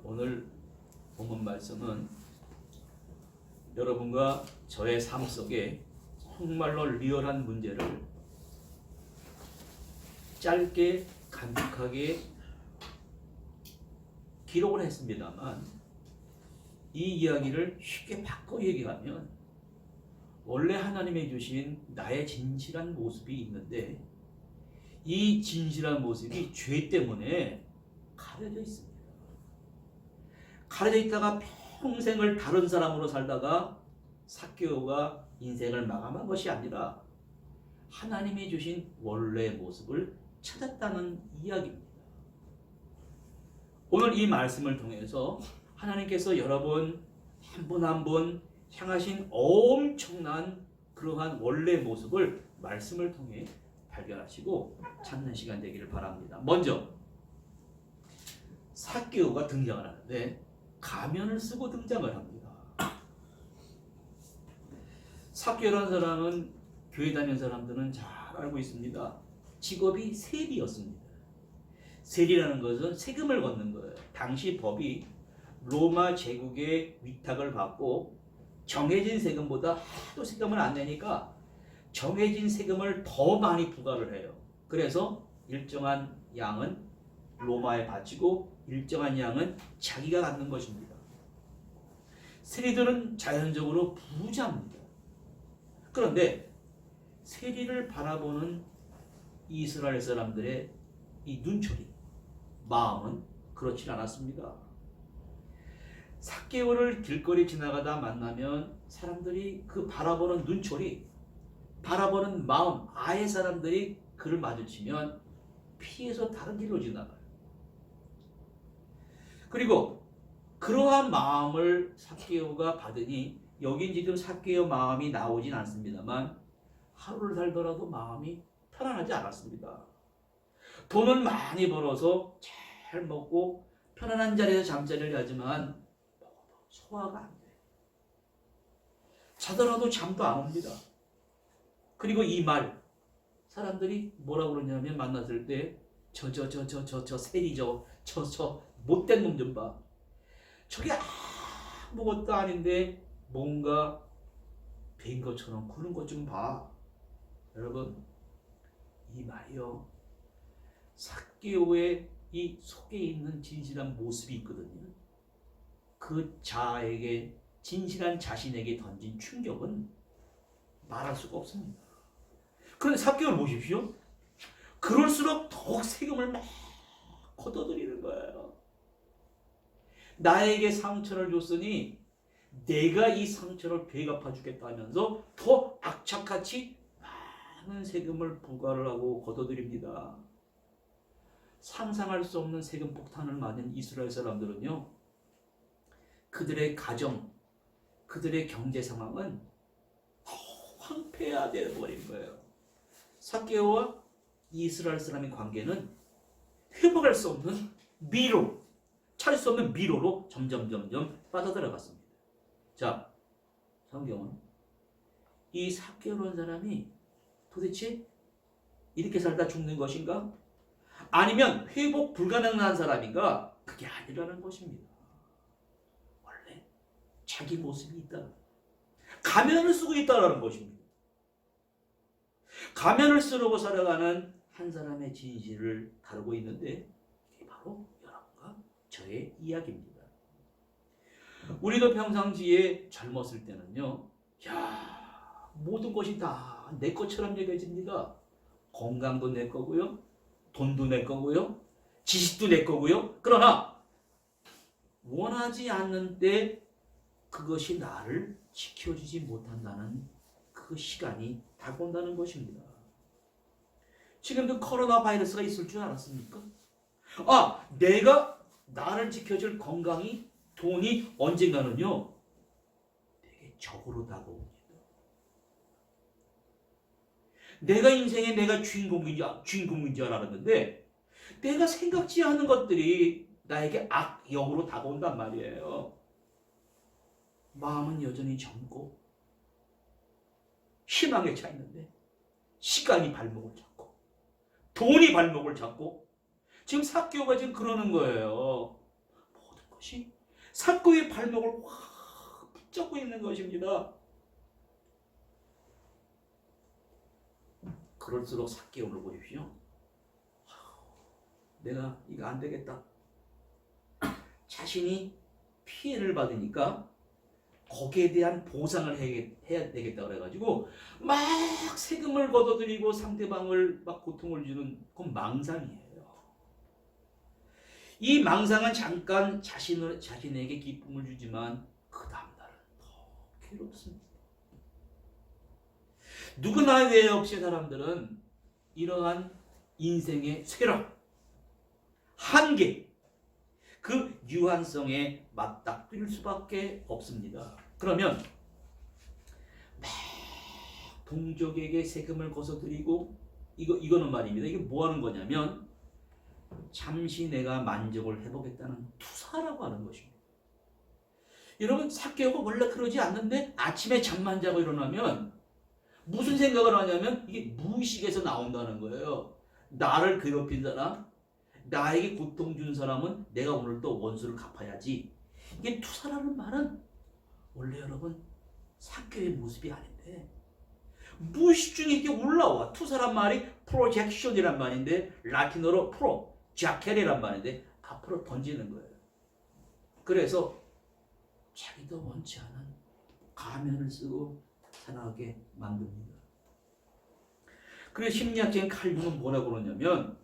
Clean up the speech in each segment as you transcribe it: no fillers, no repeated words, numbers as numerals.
오늘 본문 말씀은 여러분과 저의 삶 속에 정말로 리얼한 문제를 짧게 간략하게 기록을 했습니다만, 이 이야기를 쉽게 바꿔 얘기하면 원래 하나님이 주신 나의 진실한 모습이 있는데, 이 진실한 모습이 죄 때문에 가려져 있습니다. 가려져 있다가 평생을 다른 사람으로 살다가 삭개오가 인생을 마감한 것이 아니라 하나님이 주신 원래 모습을 찾았다는 이야기입니다. 오늘 이 말씀을 통해서 하나님께서 여러분 한 분 한 분 향하신 엄청난 그러한 원래 모습을 말씀을 통해 발견하시고 찾는 시간 되기를 바랍니다. 먼저 삭개오가 등장을 하는데 가면을 쓰고 등장을 합니다. 삭개오라는 사람은 교회 다니는 사람들은 잘 알고 있습니다. 직업이 세리였습니다. 세리라는 것은 세금을 걷는 거예요. 당시 법이 로마 제국의 위탁을 받고 정해진 세금보다 하도 세금을 안 내니까 정해진 세금을 더 많이 부과를 해요. 그래서 일정한 양은 로마에 바치고 일정한 양은 자기가 갖는 것입니다. 세리들은 자연적으로 부자입니다. 그런데 세리를 바라보는 이스라엘 사람들의 이 눈초리, 마음은 그렇지 않았습니다. 삭개오를 길거리 지나가다 만나면 사람들이 그 바라보는 눈초리, 바라보는 마음, 아예 사람들이 그를 마주치면 피해서 다른 길로 지나가요. 그리고 그러한 마음을 삭개오가 받으니, 여긴 지금 삭개오 마음이 나오진 않습니다만 하루를 살더라도 마음이 편안하지 않았습니다. 돈은 많이 벌어서 잘 먹고 편안한 자리에서 잠자리를 하지만 소화가 안 돼. 자더라도 잠도 안 옵니다. 그리고 이 말, 사람들이 뭐라고 그러냐면 만났을 때 저 세리 저 못된 놈 좀 봐. 저게 아무것도 아닌데 뭔가 된 것처럼 구는 것 좀 봐. 여러분, 이 말이요, 삭개오의 이 속에 있는 진실한 모습이 있거든요. 그 자에게, 진실한 자신에게 던진 충격은 말할 수가 없습니다. 그런데 삭개오를 보십시오. 그럴수록 더욱 세금을 막 걷어들이는 거예요. 나에게 상처를 줬으니 내가 이 상처를 배갚아 주겠다 하면서 더 악착같이 많은 세금을 부과를 하고 걷어들입니다. 상상할 수 없는 세금 폭탄을 맞은 이스라엘 사람들은요, 그들의 가정, 그들의 경제 상황은 황폐화되어 버린 거예요. 삭개오와 이스라엘 사람의 관계는 회복할 수 없는 미로, 찾을 수 없는 미로로 점점 빠져들어갔습니다. 자, 성경은 이 삭개오라는 사람이 도대체 이렇게 살다 죽는 것인가? 아니면 회복 불가능한 사람인가? 그게 아니라는 것입니다. 원래 자기 모습이 있다. 가면을 쓰고 있다는 것입니다. 가면을 쓰려고 살아가는 한 사람의 진실을 다루고 있는데, 이게 바로 여러분과 저의 이야기입니다. 우리도 평상시에 젊었을 때는요, 모든 것이 다 내 것처럼 여겨집니다. 건강도 내 거고요, 돈도 내 거고요, 지식도 내 거고요. 그러나 원하지 않는데 그것이 나를 지켜주지 못한다는 그 시간이 다가온다는 것입니다. 지금도 코로나 바이러스가 있을 줄 알았습니까? 내가 나를 지켜줄 건강이, 돈이 언젠가는요 되게 적으로 다가옵니다. 내가 인생에 내가 주인공인 줄 알았는데 내가 생각지 않은 것들이 나에게 악역으로 다가온단 말이에요. 마음은 여전히 젊고 희망에 차 있는데 시간이 발목을 잡고 돈이 발목을 잡고 지금 삭개오가 지금 그러는 거예요. 모든 것이 삭개오의 발목을 확 붙잡고 있는 것입니다. 그럴수록 삭개오를 보십시오. 내가 이거 안 되겠다. 자신이 피해를 받으니까 거기에 대한 보상을 해야 되겠다 그래가지고 막 세금을 걷어들이고 상대방을 막 고통을 주는 그건 망상이에요. 이 망상은 잠깐 자신에게 기쁨을 주지만 그 다음날은 더 괴롭습니다. 누구나 외에 없이 사람들은 이러한 인생의 쇠락, 한계, 그 유한성에 맞닥뜨릴 수밖에 없습니다. 그러면 막 동족에게 세금을 거둬들이고 이거는 말입니다. 이게 뭐 하는 거냐면 잠시 내가 만족을 해보겠다는 투사라고 하는 것입니다. 여러분 삭개오가 원래 그러지 않는데 아침에 잠만 자고 일어나면 무슨 생각을 하냐면 이게 무의식에서 나온다는 거예요. 나를 괴롭힌 사람, 나에게 고통 준 사람은 내가 오늘 또 원수를 갚아야지. 이게 투사라는 말은 원래 여러분 삭개오의 모습이 아닌데 무의식 중에 이렇게 올라와. 투사란 말이 프로젝션이란 말인데 라틴어로 프로, 자켈이란 말인데 앞으로 던지는 거예요. 그래서 자기도 원치 않은 가면을 쓰고 살아가게 만듭니다. 그래서 심리학자인 칼 융은 뭐라고 그러냐면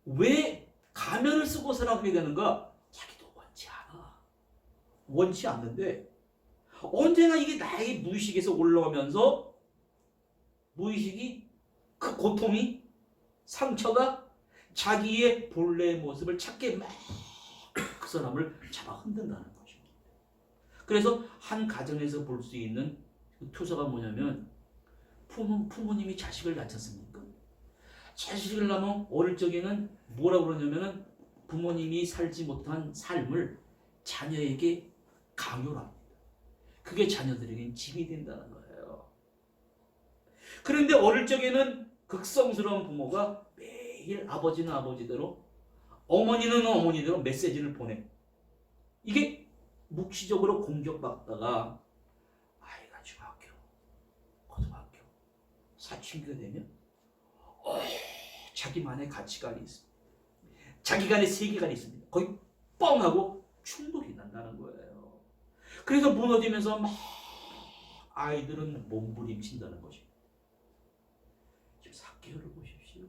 왜 가면을 쓰고 살아가게 되는가? 자기도 원치 않아. 원치 않는데 언제나 이게 나의 무의식에서 올라오면서 무의식이 그 고통이 상처가 자기의 본래의 모습을 찾게 막 그 사람을 잡아 흔든다는 것입니다. 그래서 한 가정에서 볼 수 있는 투서가 뭐냐면 부모님이 자식을 낳잖습니까? 자식을 낳으면 어릴 적에는 뭐라고 그러냐면은 부모님이 살지 못한 삶을 자녀에게 강요를 합니다. 그게 자녀들에겐 짐이 된다는 거예요. 그런데 어릴 적에는 극성스러운 부모가 매일 아버지는 아버지대로 어머니는 어머니대로 메시지를 보내. 이게 묵시적으로 공격받다가 아이가 중학교, 고등학교, 사춘기가 되면 자기만의 가치관이 있습니다. 자기만의 세계관이 있습니다. 거의 뻥하고 충돌이 난다는 거예요. 그래서 무너지면서 막 아이들은 몸부림친다는 것입니다. 지금 삭개오를 보십시오.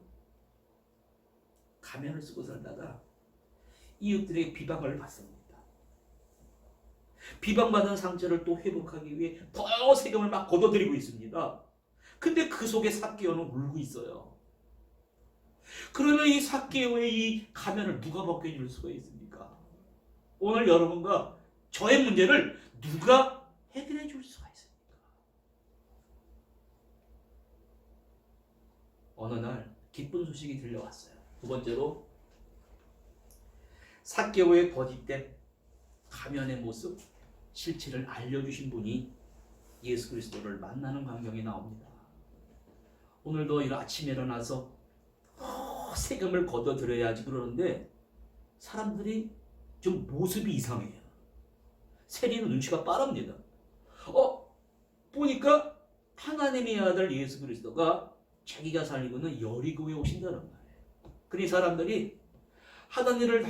가면을 쓰고 살다가 이웃들에게 비방을 받습니다. 비방받은 상처를 또 회복하기 위해 더 세금을 막 걷어들이고 있습니다. 근데 그 속에 삭개오는 울고 있어요. 그러면 이 삭개오의 이 가면을 누가 벗겨줄 수가 있습니까? 오늘 여러분과 저의 문제를 누가 해결해 줄 수가 있습니까? 어느 날 기쁜 소식이 들려왔어요. 두 번째로 삭개오의 거짓된 가면의 모습, 실체를 알려주신 분이 예수 그리스도를 만나는 광경이 나옵니다. 오늘도 아침에 일어나서 세금을 걷어들여야지 그러는데 사람들이 좀 모습이 이상해요. 세리는 눈치가 빠릅니다. 보니까 하나님의 아들 예수 그리스도가 자기가 살고 있는 여리고에 오신다는 거예요. 그러니 사람들이 하던 일을 다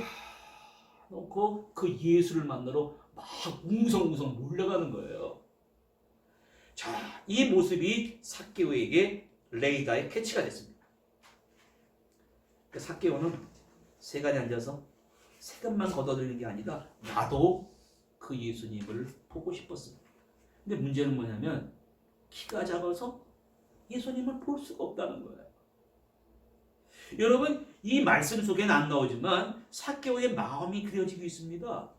놓고 그 예수를 만나러 막 웅성웅성 몰려가는 거예요. 자, 이 모습이 삭개오에게 레이다의 캐치가 됐습니다. 삭개오는 세간에 앉아서 세금만 걷어들이는 게 아니라 나도 그 예수님을 보고 싶었습니다. 근데 문제는 뭐냐면 키가 작아서 예수님을 볼 수가 없다는 거예요. 여러분, 이 말씀 속에는 안 나오지만 삭개오의 마음이 그려지고 있습니다.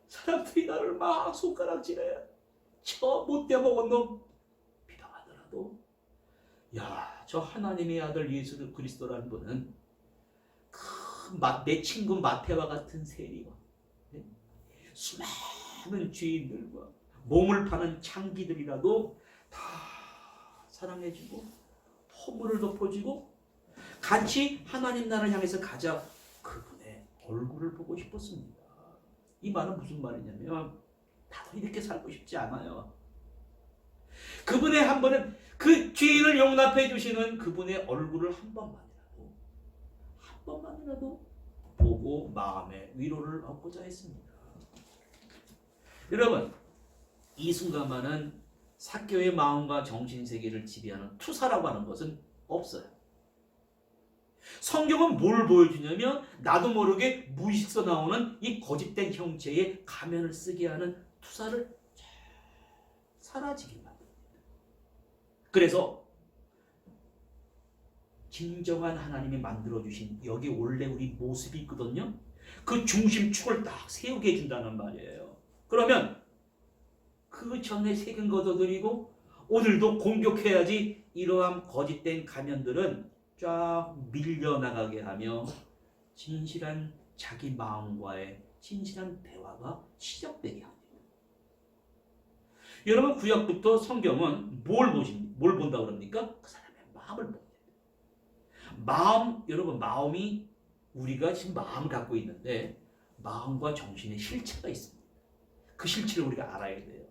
사람들이 나를 막 손가락질해. 저 못돼 먹은 놈 비방하더라도 저 하나님의 아들 예수 그리스도라는 분은 내 친구 마태와 같은 세리와 수많은 죄인들과 몸을 파는 창기들이라도 다 사랑해주고 허물을 덮어주고 같이 하나님 나라를 향해서 가자. 그분의 얼굴을 보고 싶었습니다. 이 말은 무슨 말이냐면 나도 이렇게 살고 싶지 않아요. 그분의 한 번은 그 죄인을 용납해 주시는 그분의 얼굴을 한 번만이라도 보고 마음의 위로를 얻고자 했습니다. 여러분, 이 순간만은 삭개오의 마음과 정신세계를 지배하는 투사라고 하는 것은 없어요. 성경은 뭘 보여주냐면 나도 모르게 무의식서 나오는 이 거짓된 형체의 가면을 쓰게 하는 투사를 사라지게 만듭니다. 그래서 진정한 하나님이 만들어주신 여기 원래 우리 모습이 있거든요. 그 중심축을 딱 세우게 해준다는 말이에요. 그러면 그 전에 새긴 거 걷어들이고 오늘도 공격해야지 이러한 거짓된 가면들은 쫙 밀려나가게 하며 진실한 자기 마음과의 진실한 대화가 시작되게 합니다. 여러분, 구약부터 성경은 뭘 본다고 그럽니까? 그 사람의 마음을 봅니다. 여러분, 마음이 우리가 지금 마음을 갖고 있는데 마음과 정신의 실체가 있습니다. 그 실체를 우리가 알아야 돼요.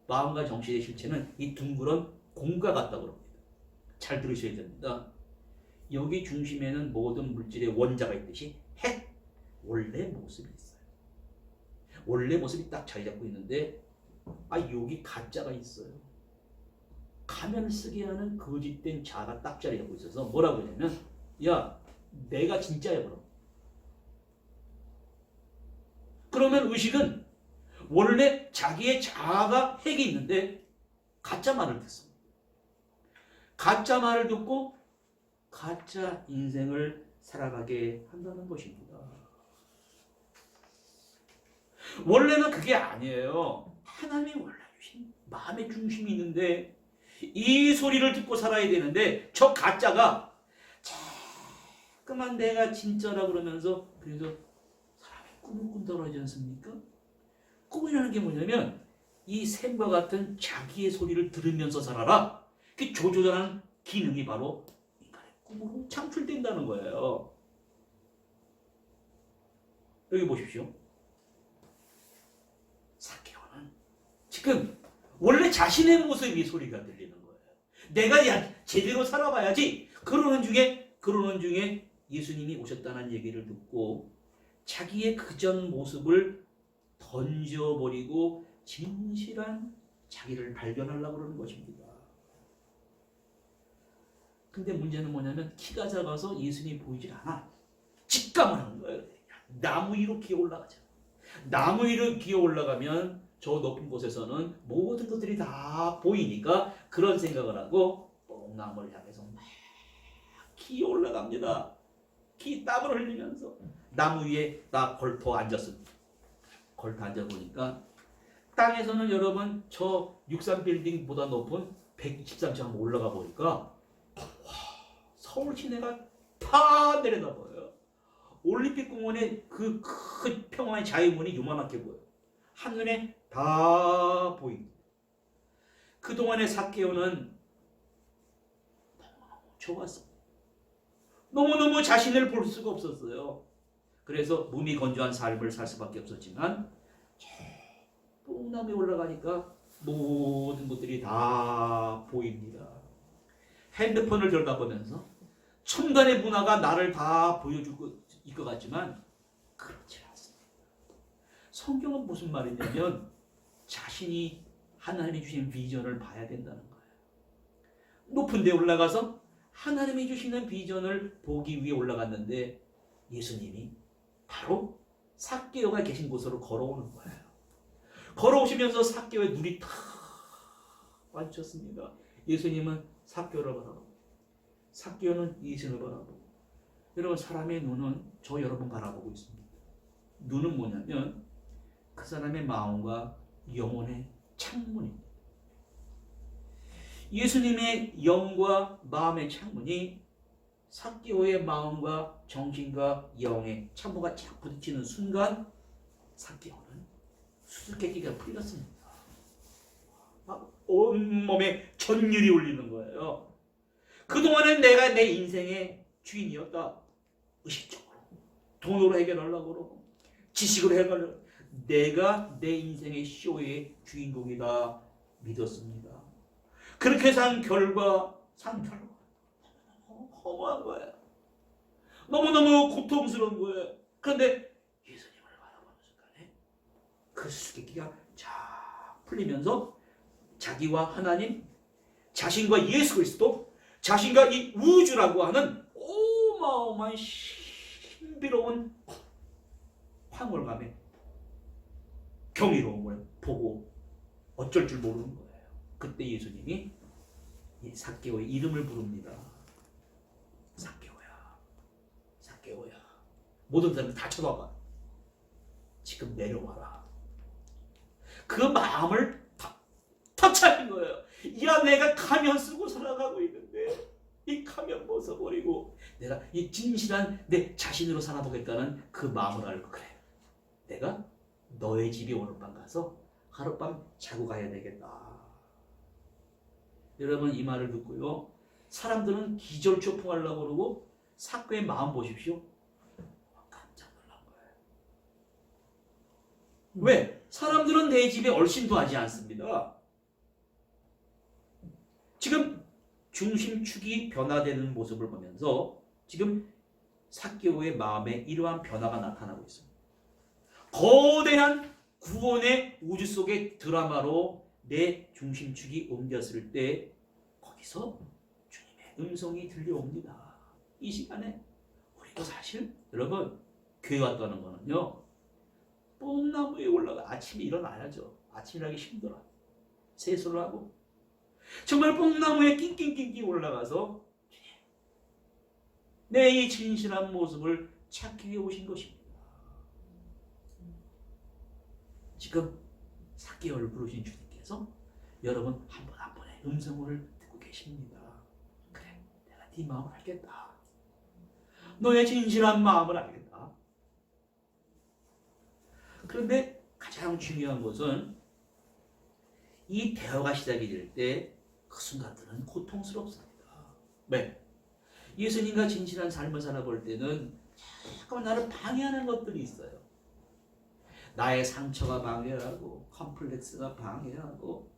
마음과 정신의 실체는 이 둥그런 공과 같다고 합니다. 잘 들으셔야 됩니다. 여기 중심에는 모든 물질의 원자가 있듯이 원래 모습이 있어요. 원래 모습이 딱 자리 잡고 있는데 여기 가짜가 있어요. 가면을 쓰게 하는 거짓된 자가 딱 자리 잡고 있어서 뭐라고 하냐면 야, 내가 진짜야 그럼. 그러면 의식은 원래 자기의 자아가 핵이 있는데 가짜 말을 듣습니다. 가짜 말을 듣고 가짜 인생을 살아가게 한다는 것입니다. 원래는 그게 아니에요. 하나님이 원래 주신 마음의 중심이 있는데 이 소리를 듣고 살아야 되는데 저 가짜가 자꾸만 내가 진짜라 그러면서 그래서 사람이 꿈을 꾼다고 하지 않습니까? 꿈이라는 게 뭐냐면 이 샘과 같은 자기의 소리를 들으면서 살아라. 그 조절하는 기능이 바로 인간의 꿈으로 창출된다는 거예요. 여기 보십시오. 삭개오는 지금 원래 자신의 모습이 소리가 들리는 거예요. 내가 제대로 살아봐야지. 그러는 중에 예수님이 오셨다는 얘기를 듣고 자기의 그전 모습을 던져버리고 진실한 자기를 발견하려고 그러는 것입니다. 근데 문제는 뭐냐면 키가 작아서 예수님이 보이질 않아. 직감을 하는 거예요. 나무 위로 기어 올라가자. 나무 위로 기어 올라가면 저 높은 곳에서는 모든 것들이 다 보이니까 그런 생각을 하고 뽕나무를 향해서 막 기어 올라갑니다. 땀을 흘리면서 나무 위에 딱 걸터 앉았습니다. 걸터 앉아보니까 땅에서는 여러분 저 63빌딩보다 높은 123층 올라가 보니까 서울 시내가 다 내려다보여요. 올림픽공원의 그 큰 평화의 자유문이 요만하게 보여요. 한눈에 다 보입니다. 그동안의 삭개오는 너무너무 좋았습니다. 너무너무 자신을 볼 수가 없었어요. 그래서 몸이 건조한 삶을 살 수밖에 없었지만 뽕나무에 올라가니까 모든 것들이 다 보입니다. 핸드폰을 들여다보면서 첨단의 문화가 나를 다 보여주고 있을 것 같지만 그렇지 않습니다. 성경은 무슨 말이냐면 자신이 하나님이 주신 비전을 봐야 된다는 거예요. 높은 데 올라가서 하나님이 주시는 비전을 보기 위해 올라갔는데 예수님이 바로 삭개오가 계신 곳으로 걸어오는 거예요. 걸어오시면서 삭개오의 눈이 탁 마주쳤습니다. 예수님은 삭개오를 바라보고 삭개오는 예수님을 바라보고 여러분 사람의 눈은 저 여러분 바라보고 있습니다. 눈은 뭐냐면 그 사람의 마음과 영혼의 창문입니다. 예수님의 영과 마음의 창문이 삭개오의 마음과 정신과 영의 창문과 쫙 부딪히는 순간 삭개오는 수수께끼가 풀렸습니다. 막 온몸에 전율이 울리는 거예요. 그동안은 내가 내 인생의 주인이었다. 의식적으로 돈으로 해결하려고 그러고 지식으로 해결하려고 내가 내 인생의 쇼의 주인공이다 믿었습니다. 그렇게 산 결과 허무한 거예요. 너무너무 고통스러운 거예요. 그런데 예수님을 바라보는 순간에 그 수수께끼가 쫙 풀리면서 자기와 하나님, 자신과 예수 그리스도, 자신과 이 우주라고 하는 어마어마한 신비로운 황홀감에 경이로움을 보고 어쩔 줄 모르는 거예요. 그때 예수님이 이 삭개오의 이름을 부릅니다. 삭개오야, 삭개오야. 모든 사람들 다 쳐다봐. 지금 내려와라. 그 마음을 터치하는 거예요. 야, 내가 가면 쓰고 살아가고 있는데 이 가면 벗어버리고 내가 이 진실한 내 자신으로 살아보겠다는 그 마음을 알고, 그래, 내가 너의 집에 오늘 밤 가서 하룻밤 자고 가야 되겠다. 여러분, 이 말을 듣고요, 사람들은 기절초풍하려고 그러고 삭개오의 마음 보십시오. 깜짝 놀란 거예요. 왜? 사람들은 내 집에 얼씬도 하지 않습니다. 지금 중심축이 변화되는 모습을 보면서 지금 삭개오의 마음에 이러한 변화가 나타나고 있습니다. 거대한 구원의 우주 속의 드라마로 내 중심축이 옮겼을 때 거기서 주님의 음성이 들려옵니다. 이 시간에 우리도 사실 여러분, 교회 왔다는 거는요, 뽕나무에 올라가 아침에 일어나야죠. 아침 일하기 힘들어. 세수를 하고 정말 뽕나무에 낑낑낑낑 올라가서 내 이 진실한 모습을 찾기 위해 오신 것입니다. 지금 삭개오를 부르신 주님께서 여러분 한 분 한 분의 음성을 듣고 계십니다. 그래, 내가 네 마음을 알겠다. 너의 진실한 마음을 알겠다. 그런데 가장 중요한 것은 이 대화가 시작이 될 때 그 순간들은 고통스럽습니다. 왜? 예수님과 진실한 삶을 살아볼 때는 잠깐만 나를 방해하는 것들이 있어요. 나의 상처가 방해하고 컴플렉스가 방해하고.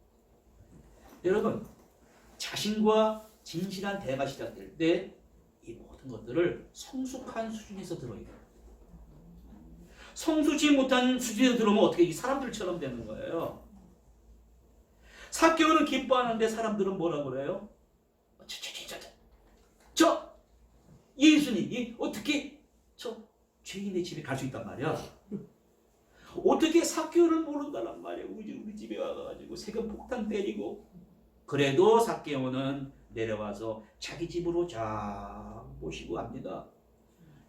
여러분, 자신과 진실한 대화가 시작될 때 이 모든 것들을 성숙한 수준에서 들어야 돼요. 성숙지 못한 수준에서 들어오면 어떻게 이 사람들처럼 되는 거예요. 삭개오는 기뻐하는데 사람들은 뭐라 그래요? 저 예수님이 어떻게 저 죄인의 집에 갈 수 있단 말이야. 어떻게 삭개오를 모른다란 말이야. 우리 집에 와가지고 세금 폭탄 때리고. 그래도 삭개오는 내려와서 자기 집으로 쫙 모시고 갑니다.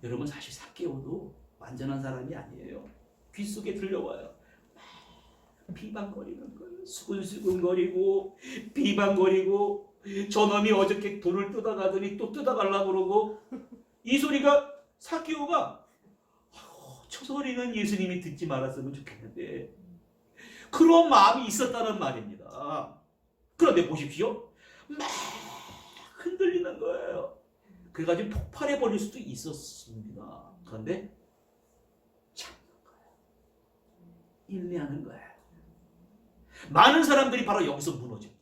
여러분, 사실 삭개오도 완전한 사람이 아니에요. 귓속에 들려와요. 비방거리는 거예요. 수근수근거리고 비방거리고, 저놈이 어저께 돈을 뜯어가더니 또 뜯어가려고 그러고. 이 소리가 삭개오가 저 소리는 예수님이 듣지 말았으면 좋겠는데 그런 마음이 있었다는 말입니다. 그런데 보십시오, 막 흔들리는 거예요. 그래가지고 폭발해 버릴 수도 있었습니다. 그런데 참는 거예요. 인내하는 거예요. 많은 사람들이 바로 여기서 무너집니다.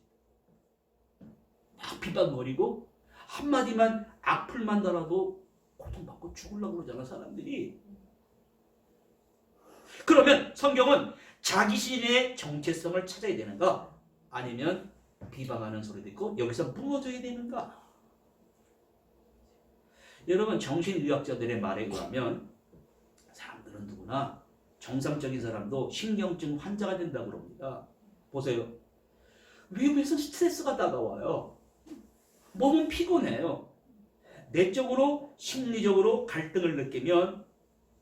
막 비방거리고 한마디만 악플만 달아도 고통받고 죽으려고 그러잖아, 사람들이. 그러면 성경은 자기 신의 정체성을 찾아야 되는가? 아니면 비방하는 소리 듣고 여기서 무너져야 되는가? 여러분, 정신의학자들의 말에 의하면 사람들은 누구나 정상적인 사람도 신경증 환자가 된다고 그럽니다. 보세요. 위험에서 스트레스가 다가와요. 몸은 피곤해요. 내적으로 심리적으로 갈등을 느끼면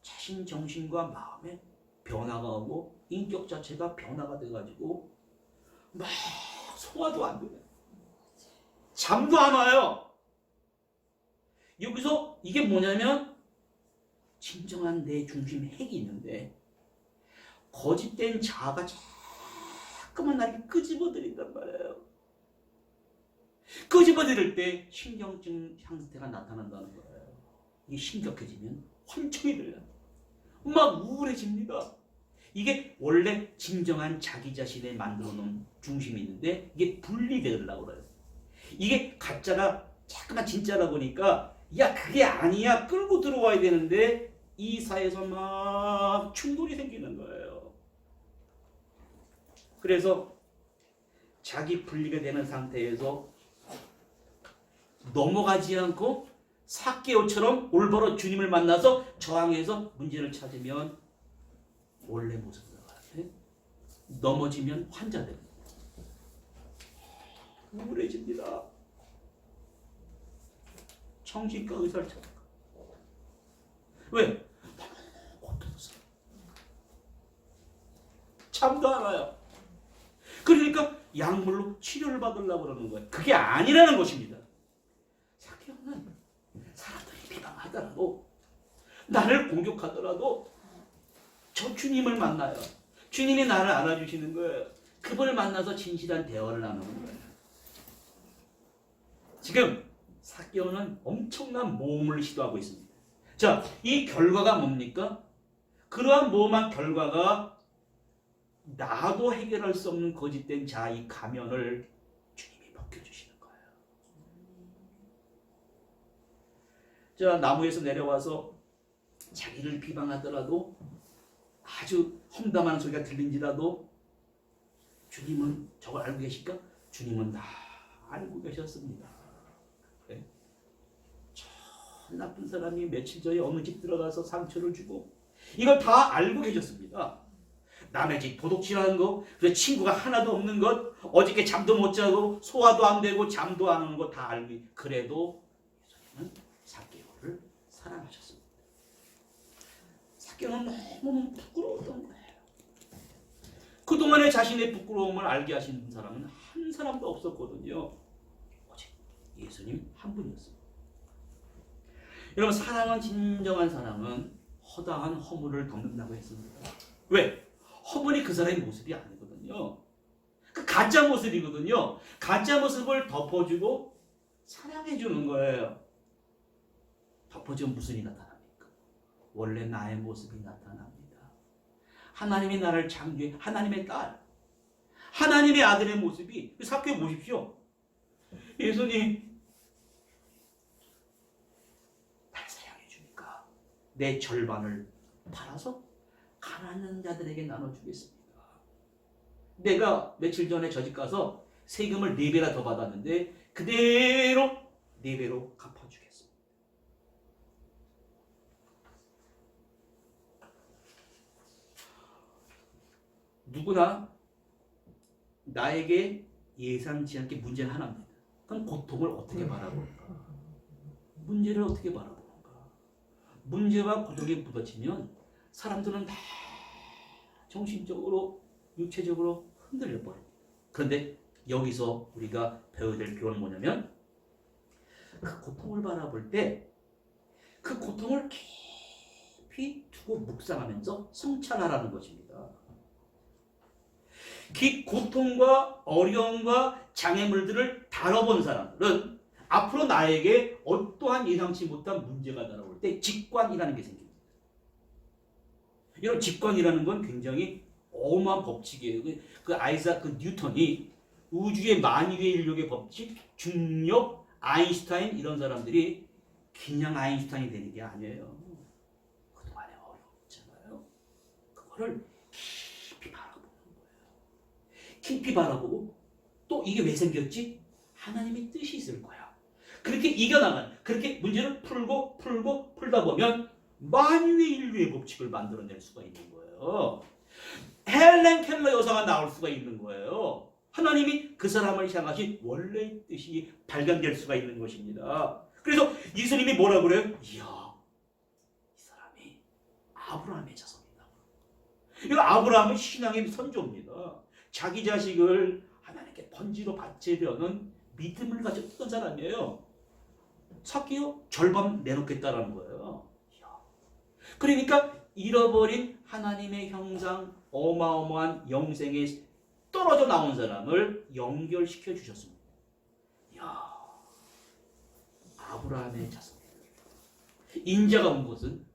자신 정신과 마음에 변화가 오고 인격 자체가 변화가 돼가지고 막 소화도 안 돼요. 잠도 안 와요. 여기서 이게 뭐냐면 진정한 내 중심 핵이 있는데 거짓된 자아가 자꾸만 나를 끄집어들인단 말이에요. 끄집어들일 때 신경증 상태가 나타난다는 거예요. 이게 심각해지면 환청이 들려요. 막 우울해집니다. 이게 원래 진정한 자기 자신을 만들어 놓은 중심이 있는데 이게 분리되려고 그래요. 이게 가짜가 자꾸만 진짜라 보니까 야 그게 아니야 끌고 들어와야 되는데 이 사이에서 막 충돌이 생기는 거예요. 그래서 자기 분리가 되는 상태에서 넘어가지 않고 삭개오처럼 올바로 주님을 만나서 저항해서 문제를 찾으면 원래 모습으로 가요. 넘어지면 환자됩니다. 우울해집니다. 정신과 의사를 찾아. 왜? 고통스러워. 잠도 안 와요. 그러니까 약물로 치료를 받으려고 그러는 거예요. 그게 아니라는 것입니다. 삭개오는 사람들이 비방하더라도 나를 공격하더라도 저 주님을 만나요. 주님이 나를 안아주시는 거예요. 그분을 만나서 진실한 대화를 나누는 거예요. 지금 삭개오는 엄청난 모험을 시도하고 있습니다. 자, 이 결과가 뭡니까? 그러한 모험한 결과가 나도 해결할 수 없는 거짓된 자아의 가면을 주님이 벗겨주시는 거예요. 자, 나무에서 내려와서 자기를 비방하더라도 아주 험담하는 소리가 들린지라도 주님은 저걸 알고 계실까? 주님은 다 알고 계셨습니다. 네? 저 나쁜 사람이 며칠 전에 어느 집 들어가서 상처를 주고 이걸 다 알고 계셨습니다. 남의 집 도둑질하는 거, 그래서 친구가 하나도 없는 것, 어저께 잠도 못 자고 소화도 안 되고 잠도 안 오는 거 다 알고 그래도 예수님은 삭개오를 사랑하셨습니다. 삭개오는 너무너무 부끄러웠던 거예요. 그동안에 자신의 부끄러움을 알게 하신 사람은 한 사람도 없었거든요. 오직 예수님 한 분이었습니다. 여러분 사랑은 진정한 사랑은 허다한 허물을 덮는다고 했습니다. 왜? 허물이 그 사람의 모습이 아니거든요. 그 가짜 모습이거든요. 가짜 모습을 덮어주고 사랑해주는 거예요. 덮어주면 무슨 일이 나타납니까? 원래 나의 모습이 나타납니다. 하나님이 나를 창조해 하나님의 딸, 하나님의 아들의 모습이 삭개오 보십시오. 예수님 날 사랑해 주니까 내 절반을 팔아서 가난한 자들에게 나눠주겠습니다. 내가 며칠 전에 저 집 가서 세금을 4배나 더 받았는데 그대로 4배로 갚아주겠습니다. 누구나 나에게 예상치 않게 문제는 하나입니다. 그건 고통을 어떻게 바라볼까? 문제를 어떻게 바라보는가? 문제와 고통이 부딪히면 사람들은 다 정신적으로 육체적으로 흔들려 버립니다. 그런데 여기서 우리가 배워야 될 교훈은 뭐냐면 그 고통을 바라볼 때 그 고통을 깊이 두고 묵상하면서 성찰하라는 것입니다. 그 고통과 어려움과 장애물들을 다뤄본 사람들은 앞으로 나에게 어떠한 예상치 못한 문제가 다가올 때 직관이라는 게 생깁니다. 이런 직관이라는 건 굉장히 어마어마한 법칙이에요. 그 아이작 뉴턴이 우주의 만유의 인력의 법칙, 중력, 아인슈타인 이런 사람들이 그냥 아인슈타인이 되는 게 아니에요. 그동안에 어려웠잖아요. 그거를 깊이 바라보는 거예요. 깊이 바라보고 또 이게 왜 생겼지? 하나님의 뜻이 있을 거야. 그렇게 이겨나가는, 그렇게 문제를 풀다 보면 만유의 인류의 법칙을 만들어낼 수가 있는 거예요. 헬렌 켈러 여사가 나올 수가 있는 거예요. 하나님이 그 사람을 향하신 원래의 뜻이 발견될 수가 있는 것입니다. 그래서 예수님이 뭐라 그래요? 이야, 이 사람이 아브라함의 자손이다. 이거 아브라함은 신앙의 선조입니다. 자기 자식을 하나님께 번지로 바치려는 믿음을 가졌던 사람이에요. 삭개오 절반 내놓겠다라는 거예요. 그러니까 잃어버린 하나님의 형상, 어마어마한 영생에 떨어져 나온 사람을 연결시켜 주셨습니다. 이야, 아브라함의 자손. 인자가 온 것은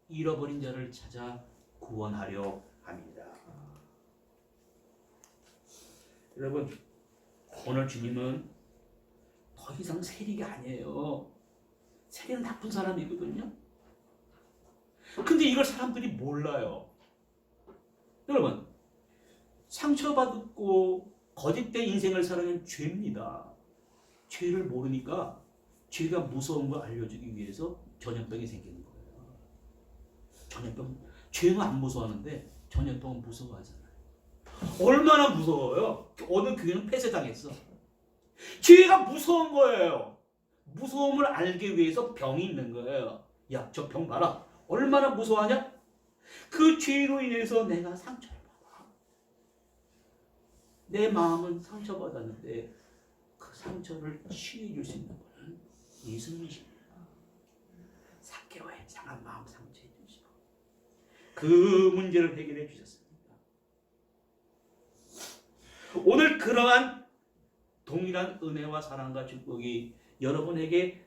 잃어버린 자를 찾아 구원하려 합니다. 여러분, 오늘 주님은 더 이상 세리가 아니에요. 세리는 나쁜 사람이거든요. 근데 이걸 사람들이 몰라요. 여러분, 상처받고 거짓된 인생을 살아낸 죄입니다. 죄를 모르니까 죄가 무서운 걸 알려주기 위해서 전염병이 생기는 거예요. 전염병, 죄는 안 무서워하는데 전염병은 무서워하잖아요. 얼마나 무서워요? 어느 교회는 폐쇄당했어. 죄가 무서운 거예요. 무서움을 알기 위해서 병이 있는 거예요. 야, 저 병 봐라. 얼마나 무서워하냐? 그 죄로 인해서 내가 상처를 받아. 내 마음은 상처받았는데 그 상처를 치유해 줄 수 있는 분은 예수님이십니다. 삭개오의 상한 마음 상처해 주시고 그 문제를 해결해 주셨습니다. 오늘 그러한 동일한 은혜와 사랑과 축복이 여러분에게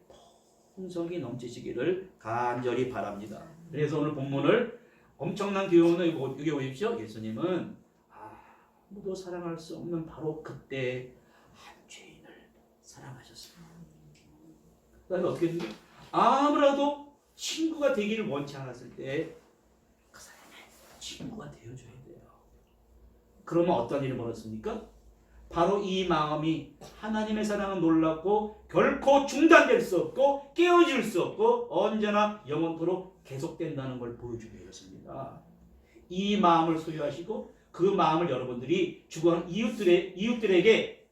풍성히 넘치시기를 간절히 바랍니다. 그래서 오늘 본문을 엄청난 교훈을 여기 보십시오. 예수님은 아무도 사랑할 수 없는 바로 그때 한 죄인을 사랑하셨습니다. 그다음에 어떻게 했는지 아무라도 친구가 되기를 원치 않았을 때 그 사람의 친구가 되어줘야 돼요. 그러면 어떤 일이 벌어졌습니까? 바로 이 마음이 하나님의 사랑은 놀랍고 결코 중단될 수 없고 깨어질 수 없고 언제나 영원토록 계속된다는 걸 보여주게 되었습니다. 이 마음을 소유하시고 그 마음을 여러분들이 죽어가는 이웃들에게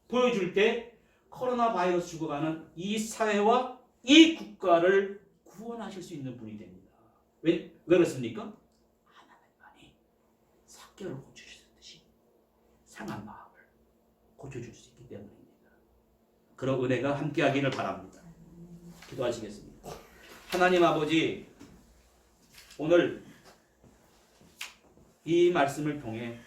보여줄 때 코로나 바이러스 죽어가는 이 사회와 이 국가를 구원하실 수 있는 분이 됩니다. 왜 그렇습니까? 하나님만이 삭개를 고쳐주셨듯이 상한 마음을 고쳐줄 수 있기 때문입니다. 그런 은혜가 함께하기를 바랍니다. 기도하시겠습니다. 하나님 아버지, 오늘 이 말씀을 통해